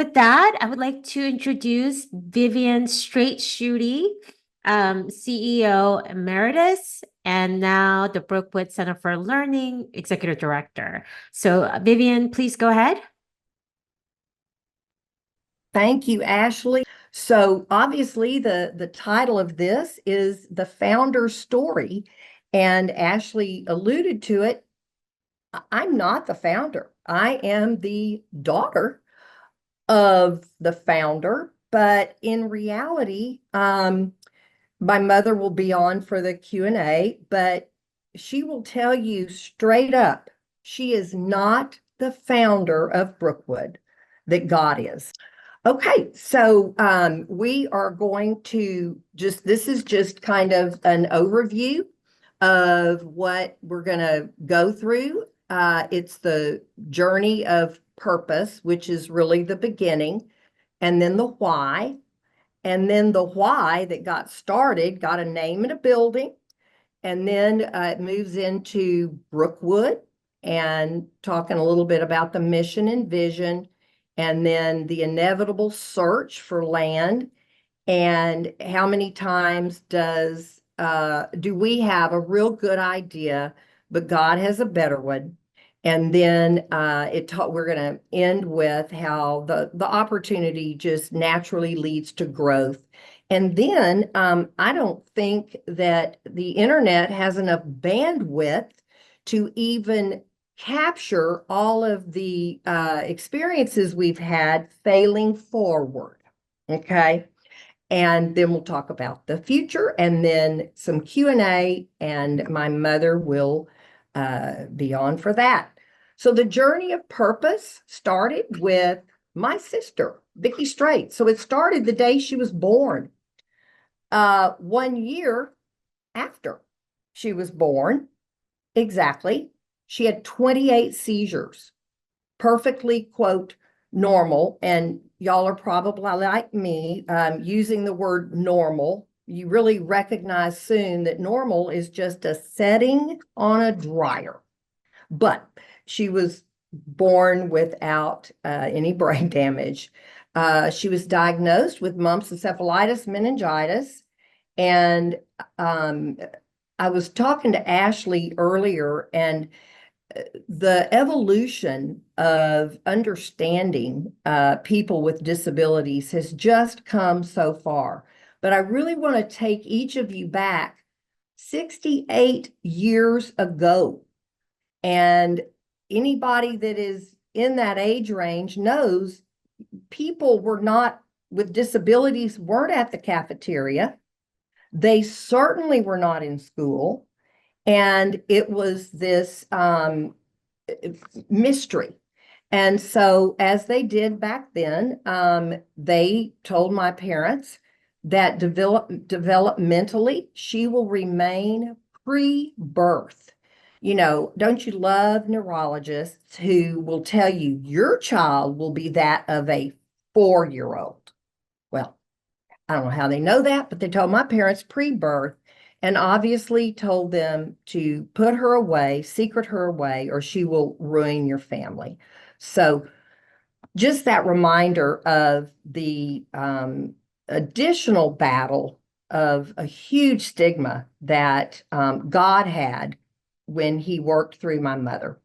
with that, I would like to introduce Yvonne Streit, CEO Emeritus, and now the Brookwood Center for Learning Executive Director. So, Vivian, please go ahead. Thank you, Ashley. So obviously the title of this is The Founder's Story, and Ashley alluded to it. I'm not the founder. I am the daughter of the founder, but in reality, my mother will be on for the Q&A, but she will tell you straight up, she is not the founder of Brookwood, that God is. Okay, so we are going to this is just kind of an overview of what we're going to go through. It's the journey of purpose, which is really the beginning, and then the why, and then the why that got started, got a name and a building, and then it moves into Brookwood and talking a little bit about the mission and vision, and then the inevitable search for land, and how many times do we have a real good idea, but God has a better one. And then we're going to end with how the opportunity just naturally leads to growth. And then I don't think that the internet has enough bandwidth to even capture all of the experiences we've had failing forward. Okay. And then we'll talk about the future, and then some Q&A, and my mother will be on for that. So the journey of purpose started with my sister, Vicki Streit. So it started the day she was born. 1 year after she was born, exactly, she had 28 seizures, perfectly, quote, normal. And y'all are probably like me, using the word normal. You really recognize soon that normal is just a setting on a dryer. But she was born without any brain damage. She was diagnosed with mumps, encephalitis, meningitis. And I was talking to Ashley earlier, and the evolution of understanding people with disabilities has just come so far. But I really want to take each of you back 68 years ago. And anybody that is in that age range knows people with disabilities weren't at the cafeteria. They certainly were not in school. And it was this mystery. And so as they did back then, they told my parents that developmentally, she will remain pre-birth. You know, don't you love neurologists who will tell you your child will be that of a 4-year-old? Well, I don't know how they know that, but they told my parents pre-birth, and obviously told them to put her away, secret her away, or she will ruin your family. So just that reminder of the additional battle of a huge stigma that God had when he worked through my mother.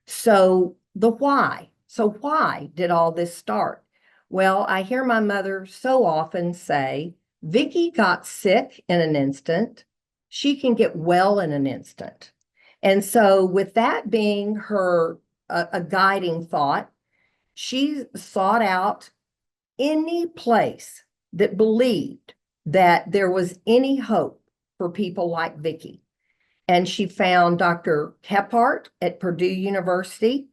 So the why. So why did all this start? Well, I hear my mother so often say, Vicki got sick in an instant. She can get well in an instant. And so with that being her a guiding thought, she sought out any place that believed that there was any hope for people like Vicki. And she found Dr. Kephart at Purdue University,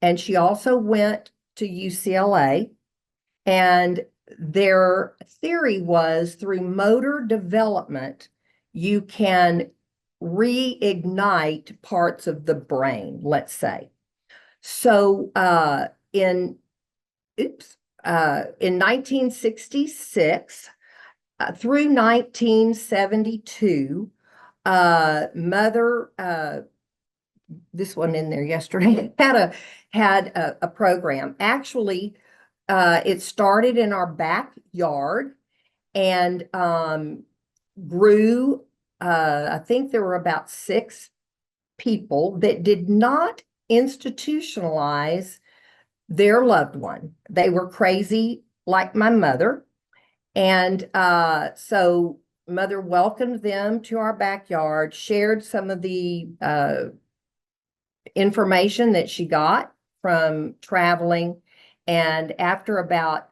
and she also went to UCLA. And their theory was through motor development, you can reignite parts of the brain, let's say. So in 1966 through 1972, Mother this one in there yesterday, had a program. Actually, it started in our backyard and grew. I think there were about 6 people that did not institutionalize their loved one. They were crazy like my mother. And so mother welcomed them to our backyard, shared some of the information that she got from traveling. And after about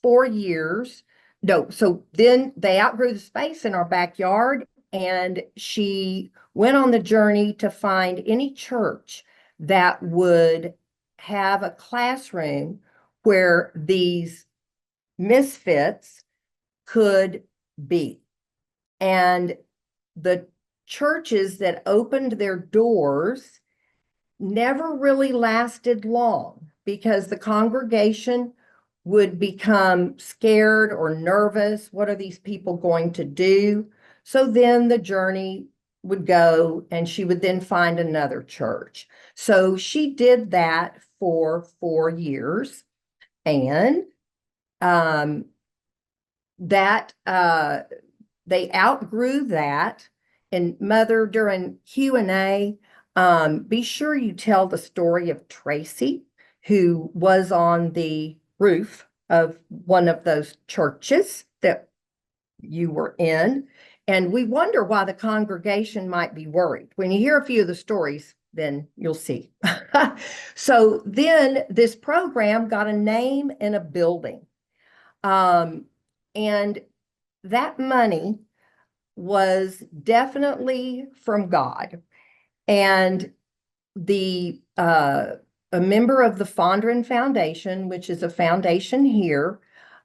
4 years, no, so then they outgrew the space in our backyard, and she went on the journey to find any church that would have a classroom where these misfits could be. And the churches that opened their doors never really lasted long because the congregation would become scared or nervous. What are these people going to do? So then the journey would go, and she would then find another church. So she did that for 4 years, and that they outgrew that. And mother, during Q&A, be sure you tell the story of Tracy, who was on the roof of one of those churches that you were in. And we wonder why the congregation might be worried. When you hear a few of the stories, then you'll see. So then this program got a name and a building. And that money was definitely from God. And the a member of the Fondren Foundation, which is a foundation here,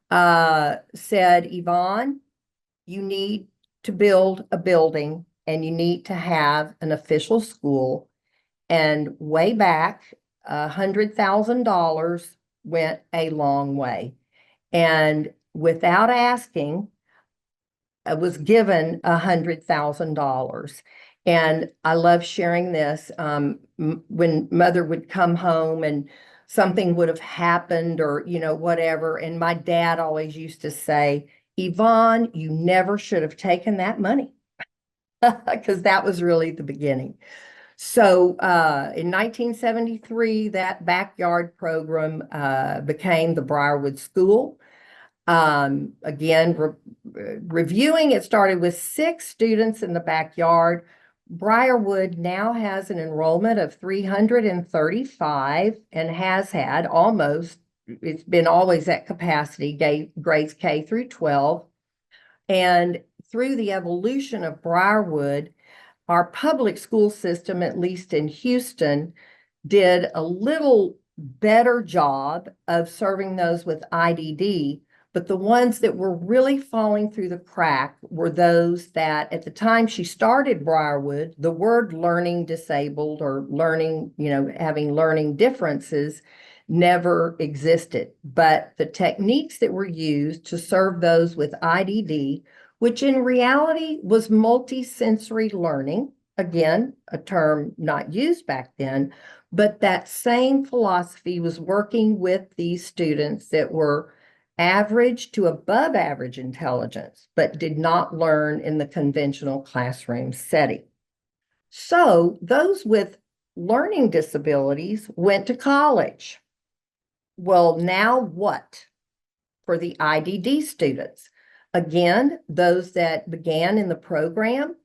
said, Yvonne, you need to build a building and you need to have an official school. And way back, $100,000 went a long way. And without asking, I was given $100,000. And I love sharing this. When mother would come home and something would have happened or, whatever. And my dad always used to say, Yvonne, you never should have taken that money, because that was really the beginning. So in 1973, that backyard program became the Briarwood School. Again, reviewing, it started with 6 students in the backyard. Briarwood now has an enrollment of 335 and has had it's been always at capacity, grades K through 12. And through the evolution of Briarwood, our public school system, at least in Houston, did a little better job of serving those with IDD. But the ones that were really falling through the crack were those that, at the time she started Briarwood, the word learning disabled or learning, having learning differences never existed. But the techniques that were used to serve those with IDD, which in reality was multisensory learning, again, a term not used back then, but that same philosophy was working with these students that were average to above average intelligence, but did not learn in the conventional classroom setting. So those with learning disabilities went to college. Well, now what for the IDD students? Again, those that began in the program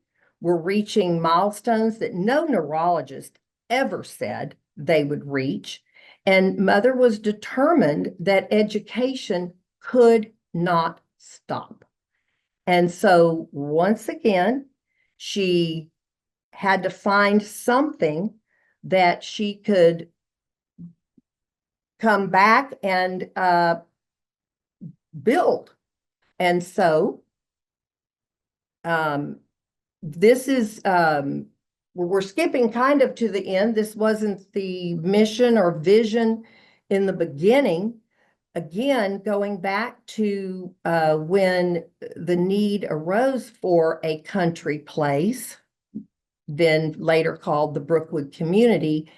were reaching milestones that no neurologist ever said they would reach. And mother was determined that education could not stop. And so once again, she had to find something that she could come back and build. And so this is, we're skipping kind of to the end. This wasn't the mission or vision in the beginning. Again, going back to when the need arose for a country place, then later called the Brookwood Community,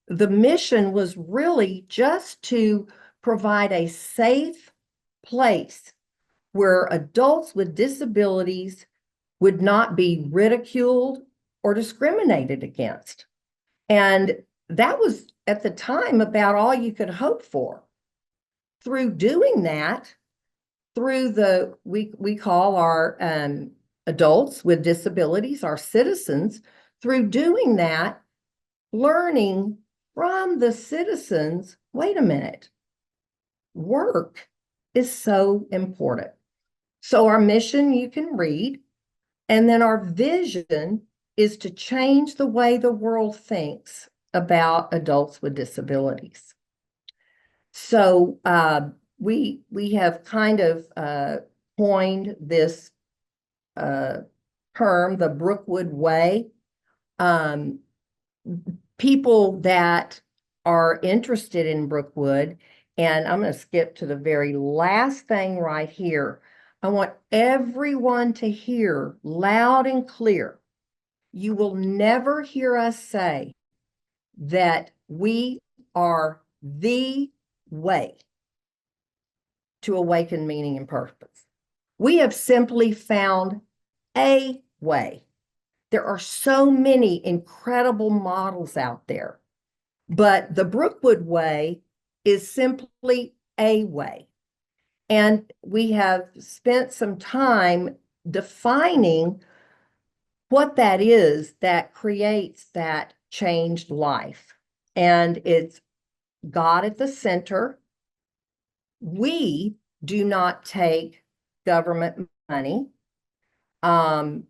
the mission was really just to provide a safe place where adults with disabilities would not be ridiculed or discriminated against. And that was at the time about all you could hope for. Through doing that, through we call our adults with disabilities, our citizens, through doing that, learning from the citizens, wait a minute, work is so important. So our mission you can read, and then our vision is to change the way the world thinks about adults with disabilities. So we have kind of coined this term, the Brookwood Way. People that are interested in Brookwood, and I'm going to skip to the very last thing right here. I want everyone to hear loud and clear. You will never hear us say that we are the way to awaken meaning and purpose. We have simply found a way. There are so many incredible models out there, but the Brookwood Way is simply a way. And we have spent some time defining what that is that creates that changed life. And it's God at the center. We do not take government money. And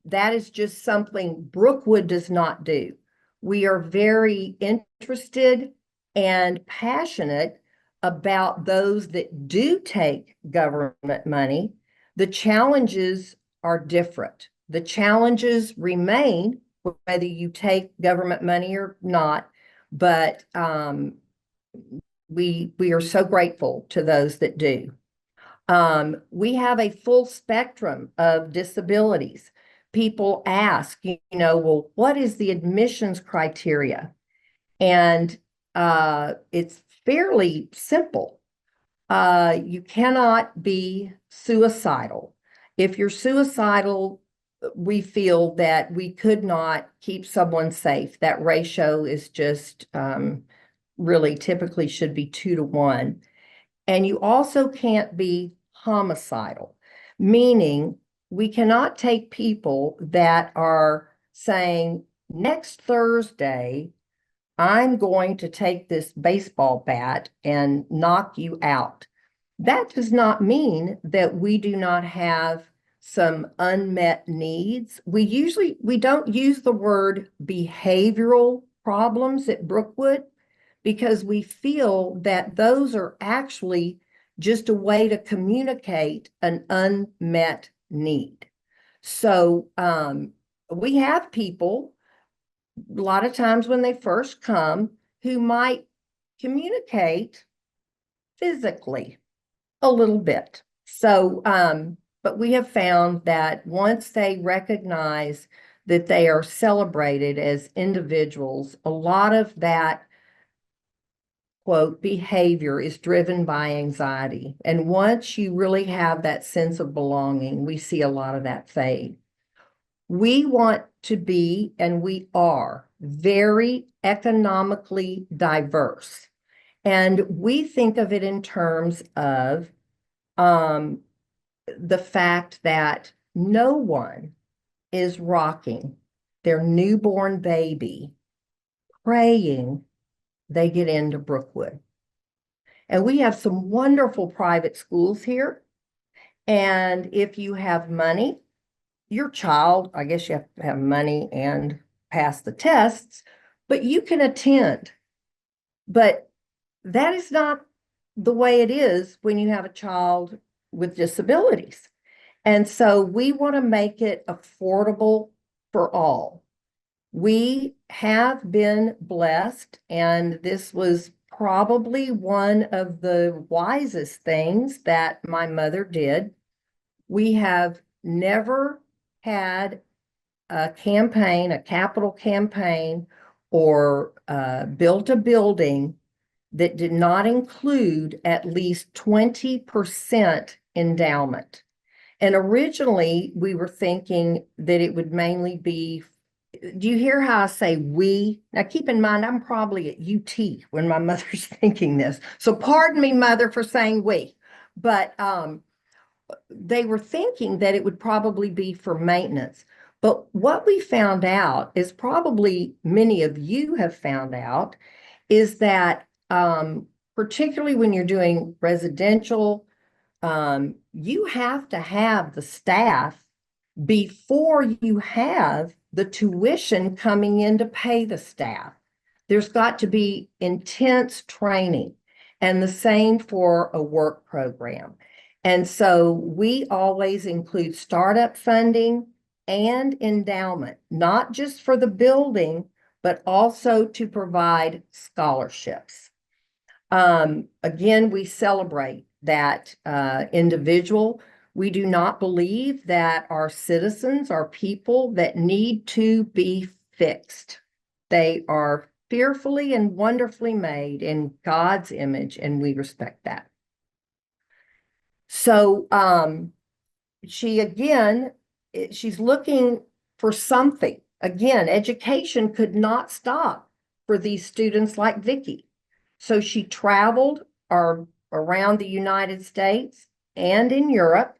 that is just something Brookwood does not do. We are very interested and passionate about those that do take government money. The challenges are different. The challenges remain whether you take government money or not, but we are so grateful to those that do. We have a full spectrum of disabilities. People ask, well, what is the admissions criteria? And it's fairly simple. You cannot be suicidal. If you're suicidal, we feel that we could not keep someone safe. That ratio is just really typically should be 2 to 1. And you also can't be homicidal, meaning we cannot take people that are saying, next Thursday, I'm going to take this baseball bat and knock you out. That does not mean that we do not have some unmet needs. We don't use the word behavioral problems at Brookwood because we feel that those are actually just a way to communicate an unmet need. So we have people a lot of times when they first come who might communicate physically a little bit. So, but we have found that once they recognize that they are celebrated as individuals, a lot of that, quote, behavior is driven by anxiety. And once you really have that sense of belonging, we see a lot of that fade. We want to be, and we are, very economically diverse. And we think of it in terms of the fact that no one is rocking their newborn baby praying they get into Brookwood. And we have some wonderful private schools here. And if you have money, your child, I guess you have to have money and pass the tests, but you can attend. But that is not the way it is when you have a child with disabilities. And so we want to make it affordable for all. We have been blessed, and this was probably one of the wisest things that my mother did. We have never had a campaign, a capital campaign, or built a building that did not include at least 20% endowment. And originally, we were thinking that it would mainly be, do you hear how I say we? Now, keep in mind, I'm probably at UT when my mother's thinking this. So pardon me, mother, for saying we. But they were thinking that it would probably be for maintenance. But what we found out is probably many of you have found out is that particularly when you're doing residential, you have to have the staff before you have the tuition coming in to pay the staff. There's got to be intense training, and the same for a work program. And so we always include startup funding and endowment, not just for the building, but also to provide scholarships. Again, we celebrate that individual. We do not believe that our citizens are people that need to be fixed. They are fearfully and wonderfully made in God's image, and we respect that. So she's looking for something. Again, education could not stop for these students like Vicki. So she traveled around the United States and in Europe.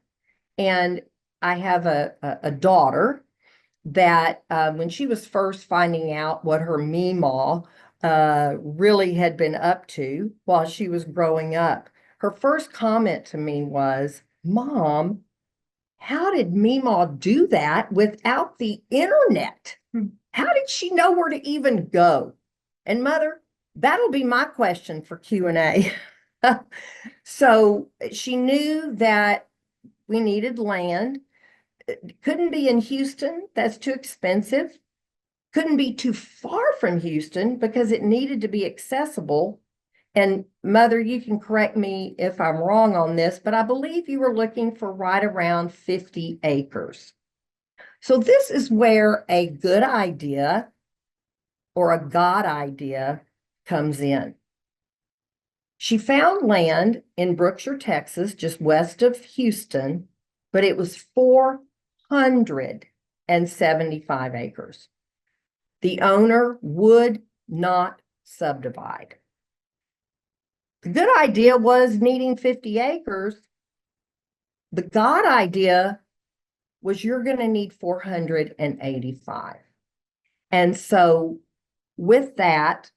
And I have a daughter that when she was first finding out what her Meemaw really had been up to while she was growing up, her first comment to me was, "Mom, how did Meemaw do that without the internet? How did she know where to even go?" And Mother, that'll be my question for Q&A. So she knew that we needed land. It couldn't be in Houston. That's too expensive. Couldn't be too far from Houston because it needed to be accessible. And Mother, you can correct me if I'm wrong on this, but I believe you were looking for right around 50 acres. So this is where a good idea or a God idea comes in. She found land in Brookshire, Texas, just west of Houston, but it was 475 acres. The owner would not subdivide. The good idea was needing 50 acres. The God idea was you're going to need 485. And so with that,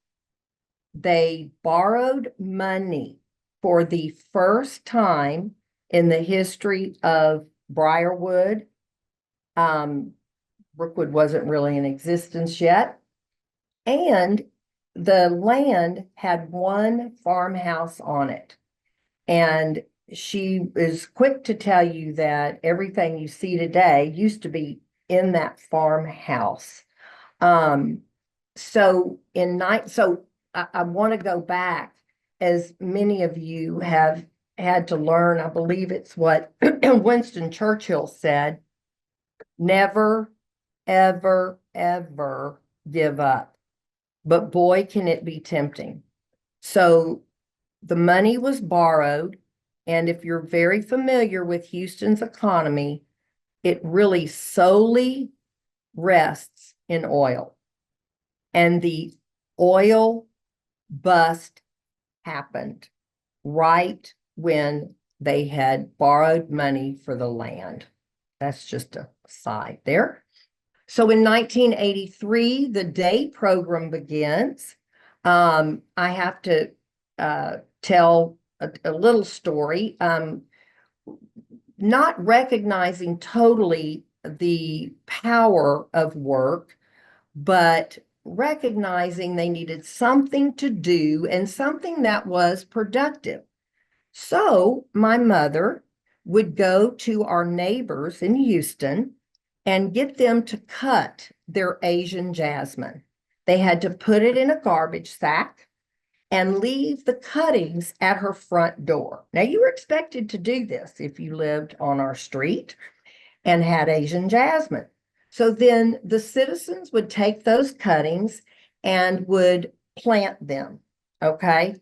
they borrowed money for the first time in the history of Briarwood. Brookwood wasn't really in existence yet. And the land had one farmhouse on it. And she is quick to tell you that everything you see today used to be in that farmhouse. So I want to go back, as many of you have had to learn. I believe it's what Winston Churchill said: never, ever, ever give up. But boy, can it be tempting. So the money was borrowed. And if you're very familiar with Houston's economy, it really solely rests in oil. And the oil bust happened right when they had borrowed money for the land. That's just a side there. So in 1983, the day program begins. I have to tell a little story. Not recognizing totally the power of work, but recognizing they needed something to do and something that was productive. So my mother would go to our neighbors in Houston and get them to cut their Asian jasmine. They had to put it in a garbage sack and leave the cuttings at her front door. Now, you were expected to do this if you lived on our street. and had Asian jasmine. So then the citizens would take those cuttings and would plant them, okay?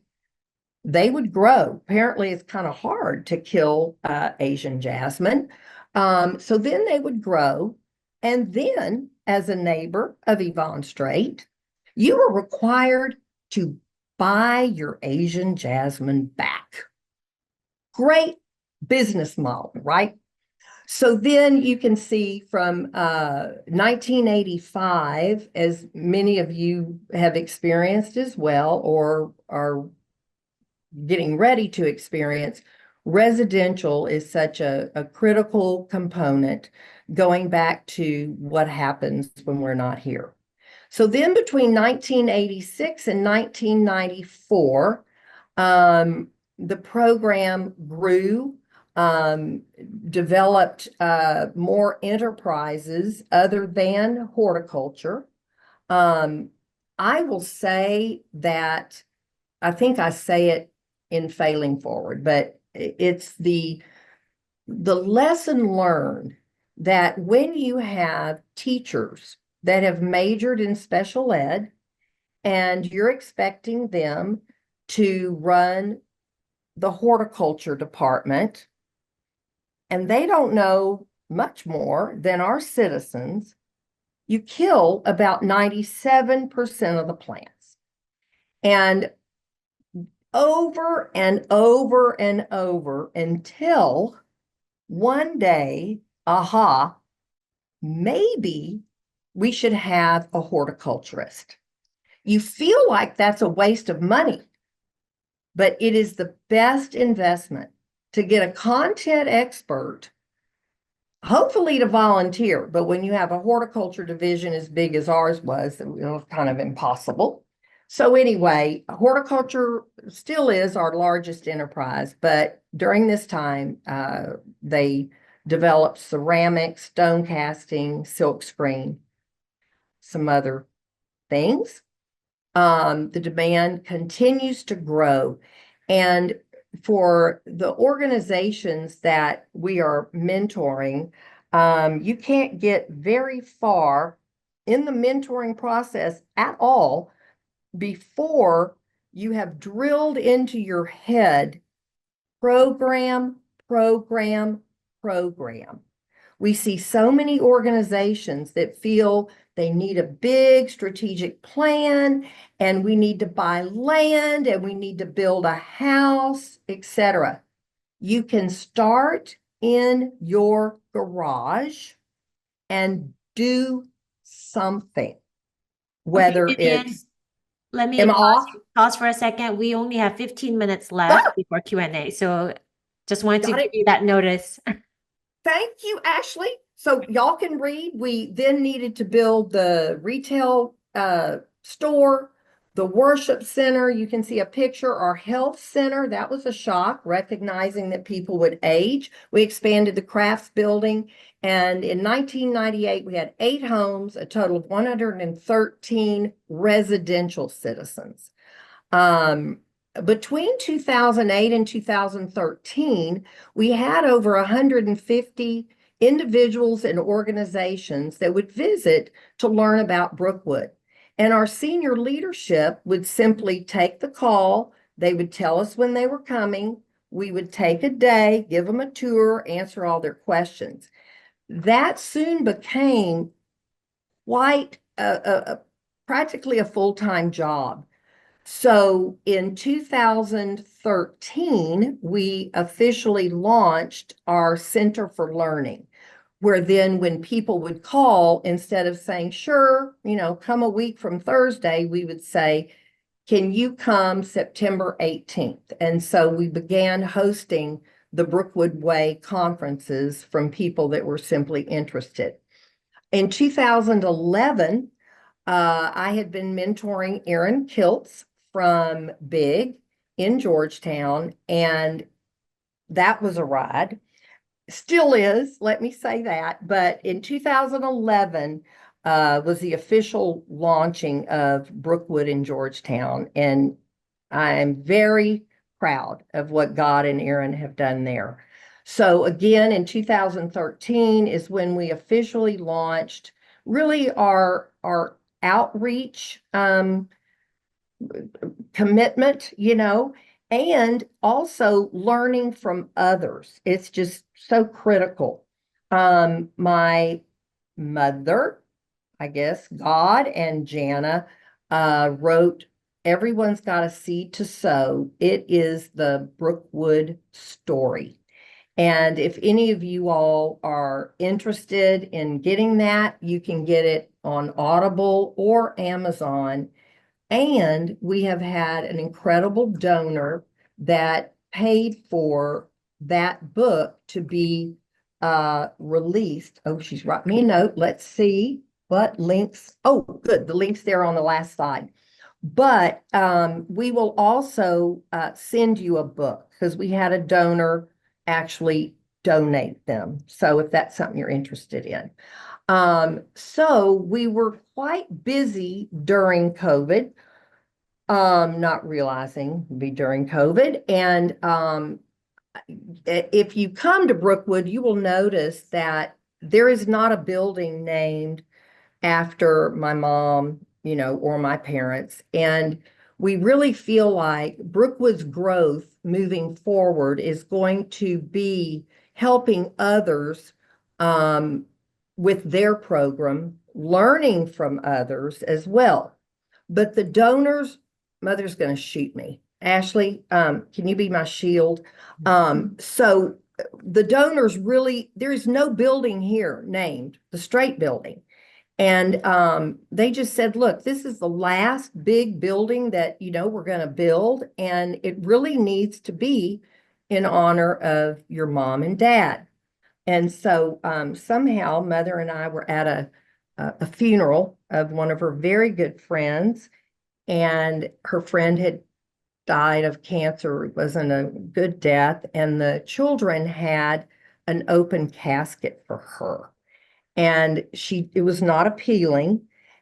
They would grow. Apparently, it's kind of hard to kill Asian jasmine. So then they would grow. And then, as a neighbor of Yvonne Streit, you were required to buy your Asian jasmine back. Great business model, right? So then you can see from 1985, as many of you have experienced as well, or are getting ready to experience, residential is such a critical component going back to what happens when we're not here. So then between 1986 and 1994, the program grew, developed more enterprises other than horticulture. I will say that, I think I say it in failing forward, but it's the lesson learned that when you have teachers that have majored in special ed and you're expecting them to run the horticulture department, and they don't know much more than our citizens, you kill about 97% of the plants. And over and over and over until one day, aha, maybe we should have a horticulturist. You feel like that's a waste of money, but it is the best investment to get a content expert, hopefully to volunteer. But when you have a horticulture division as big as ours was, it was kind of impossible. So anyway, horticulture still is our largest enterprise, but during this time, they developed ceramics, stone casting, silk screen, some other things. The demand continues to grow. And for the organizations that we are mentoring, you can't get very far in the mentoring process at all before you have drilled into your head program, program, program. We see so many organizations that feel they need a big strategic plan, and we need to buy land, and we need to build a house, etc. You can start in your garage and do something, whether Okay, Vivian, it's let me am I off? pause for a second. We only have 15 minutes left before Q&A. So just wanted to Got give it. you that notice. Thank you, Ashley. So y'all can read. We then needed to build the retail store, the worship center. You can see a picture. Our health center, that was a shock, recognizing that people would age. We expanded the crafts building. And in 1998, we had 8 homes, a total of 113 residential citizens. Between 2008 and 2013, we had over 150 individuals and organizations that would visit to learn about Brookwood. And our senior leadership would simply take the call. They would tell us when they were coming. We would take a day, give them a tour, answer all their questions. That soon became quite practically a full-time job. So in 2013, we officially launched our Center for Learning, where then when people would call, instead of saying, sure, come a week from Thursday, we would say, can you come September 18th? And so we began hosting the Brookwood Way conferences from people that were simply interested. In 2011, I had been mentoring Erin Kiltz from Big in Georgetown, and that was a ride. Still is, let me say that. But in 2011 was the official launching of Brookwood in Georgetown, and I am very proud of what God and Erin have done there. So again, in 2013 is when we officially launched really our outreach commitment, and also learning from others. It's just so critical. My mother, I guess, God and Jana wrote Everyone's Got a Seed to Sow. It is the Brookwood story. And if any of you all are interested in getting that, you can get it on Audible or Amazon. And we have had an incredible donor that paid for that book to be released. Oh, she's wrote me a note. Let's see what links. Oh, good. The link's there on the last slide. But we will also send you a book because we had a donor actually donate them. So if that's something you're interested in. So we were quite busy during COVID, not realizing it'd be during COVID. And if you come to Brookwood, you will notice that there is not a building named after my mom, or my parents. And we really feel like Brookwood's growth moving forward is going to be helping others with their program, learning from others as well. But the donors, Mother's going to shoot me. Ashley, can you be my shield? So the donors really, there is no building here named the Streit Building. And they just said, look, this is the last big building that, we're going to build. And it really needs to be in honor of your mom and dad. And so somehow Mother and I were at a funeral of one of her very good friends. And her friend had died of cancer. It wasn't a good death. And the children had an open casket for her. And it was not appealing.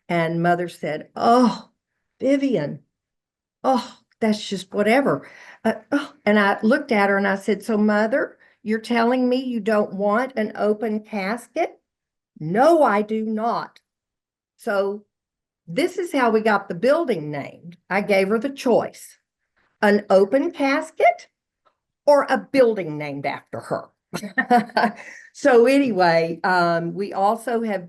And Mother said, oh, Vivian, oh, that's just whatever. And I looked at her and I said, so Mother, you're telling me you don't want an open casket? No, I do not. So this is how we got the building named. I gave her the choice, an open casket or a building named after her. So anyway, we also have,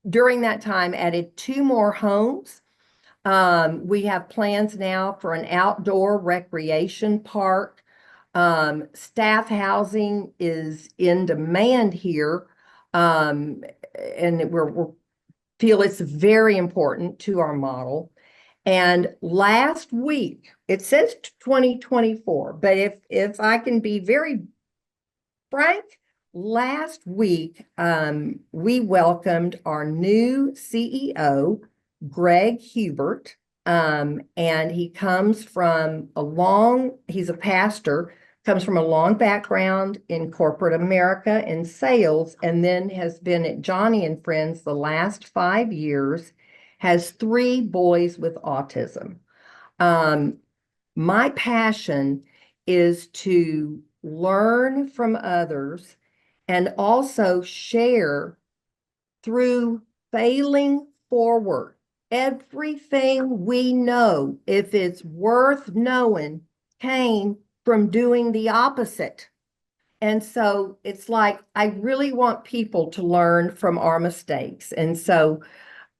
during that time, added 2 more homes. We have plans now for an outdoor recreation park. Staff housing is in demand here. And we feel it's very important to our model. And last week, it says 2024, but if I can be very frank, last week, we welcomed our new CEO, Greg Hubert, and he comes from he's a pastor, comes from a long background in corporate America in sales, and then has been at Johnny and Friends the last 5 years, has 3 boys with autism. My passion is to learn from others and also share through failing forward. Everything we know, if it's worth knowing, came from doing the opposite. And so it's like, I really want people to learn from our mistakes. And so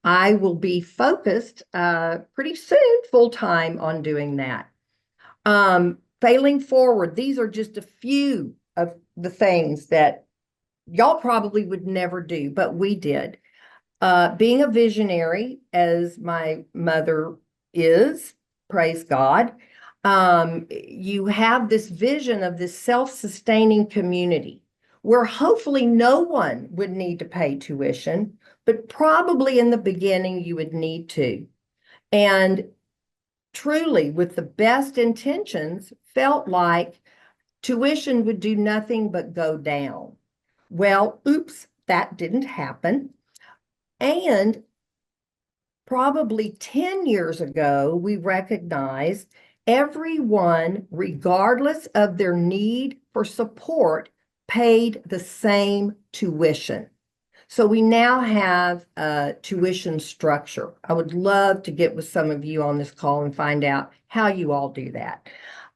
I will be focused pretty soon, full-time, on doing that. Failing forward, these are just a few of the things that y'all probably would never do, but we did. Being a visionary, as my mother is, praise God, you have this vision of this self-sustaining community where hopefully no one would need to pay tuition, but probably in the beginning you would need to. And truly, with the best intentions, felt like tuition would do nothing but go down. Well, oops, that didn't happen. And probably 10 years ago, we recognized everyone, regardless of their need for support, paid the same tuition. So we now have a tuition structure. I would love to get with some of you on this call and find out how you all do that.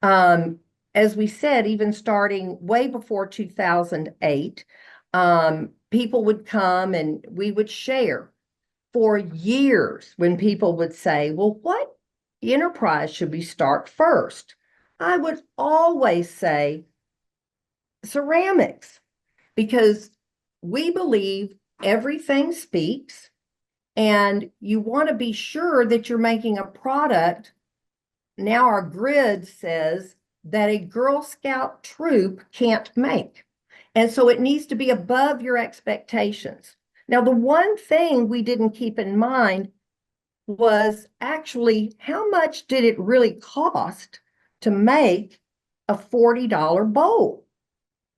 As we said, even starting way before 2008, people would come and we would share for years when people would say, well, what enterprise should we start first? I would always say ceramics, because we believe everything speaks, and you want to be sure that you're making a product. Now our grid says that a Girl Scout troop can't make. And so it needs to be above your expectations. Now, the one thing we didn't keep in mind was actually how much did it really cost to make a $40 bowl?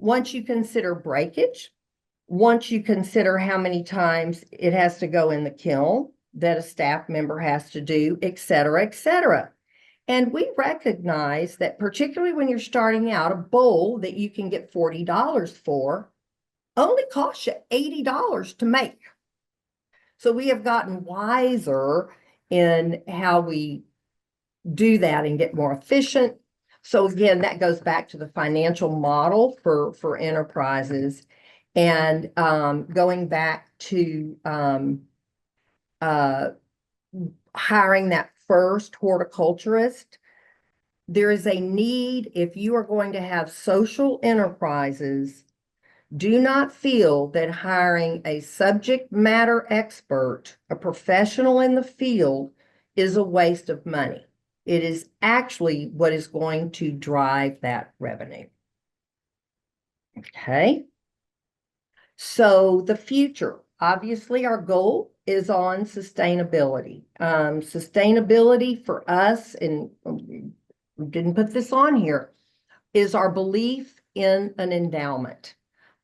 Once you consider breakage, once you consider how many times it has to go in the kiln that a staff member has to do, et cetera, et cetera. And we recognize that particularly when you're starting out, a bowl that you can get $40 for only costs you $80 to make. So we have gotten wiser in how we do that and get more efficient. So again, that goes back to the financial model for enterprises. And going back to hiring that first horticulturist, there is a need. If you are going to have social enterprises, do not feel that hiring a subject matter expert, a professional in the field, is a waste of money. It is actually what is going to drive that revenue. Okay. So the future, obviously our goal is on sustainability. Sustainability for us, and we didn't put this on here, is our belief in an endowment.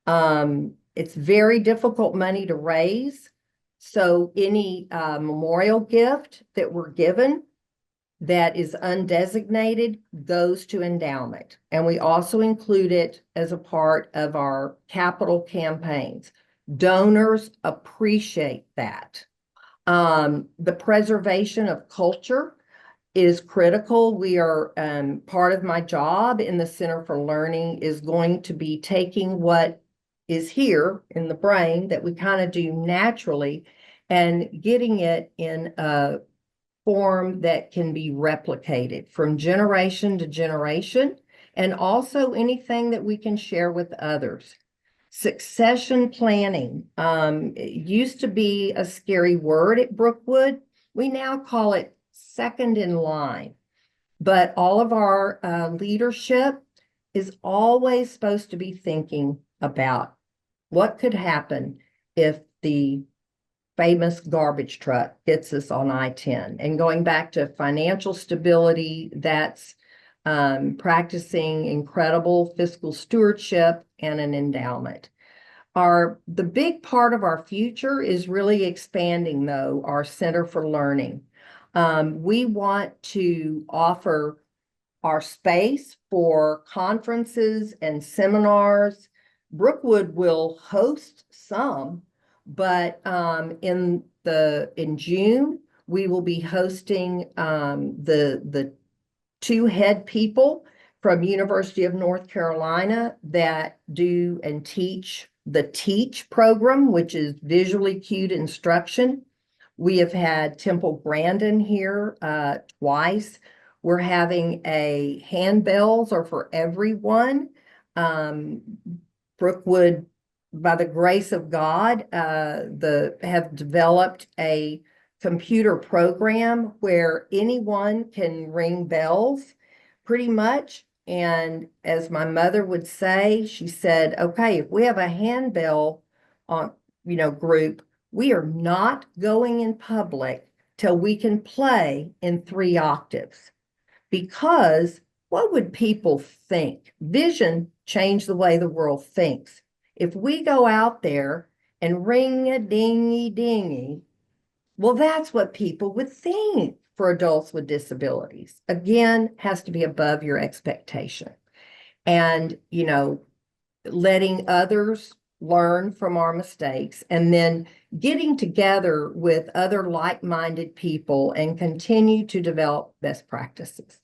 It's very difficult money to raise. So any memorial gift that we're given that is undesignated goes to endowment. And we also include it as a part of our capital campaigns. Donors appreciate that. The preservation of culture is critical. We are, part of my job in the Center for Learning is going to be taking what is here in the brain that we kind of do naturally and getting it in a form that can be replicated from generation to generation, and also anything that we can share with others. Succession planning, it used to be a scary word at Brookwood. We now call it second in line, but all of our leadership is always supposed to be thinking about what could happen if the famous garbage truck hits us on I-10. And going back to financial stability, that's practicing incredible fiscal stewardship and an endowment. The big part of our future is really expanding, though, our Center for Learning. We want to offer our space for conferences and seminars. Brookwood will host some, but in June, we will be hosting the two head people from University of North Carolina that do and teach the TEACH program, which is visually cued instruction. We have had Temple Grandin here twice. We're having a handbells are for everyone. Brookwood, by the grace of God, have developed a computer program where anyone can ring bells pretty much. And as my mother would say, she said, okay, if we have a handbell on, group, we are not going in public till we can play in 3 octaves. Because what would people think? Vision changed the way the world thinks. If we go out there and ring a dingy dingy, well, that's what people would think for adults with disabilities. Again, has to be above your expectation. And, letting others learn from our mistakes, and then getting together with other like-minded people and continue to develop best practices.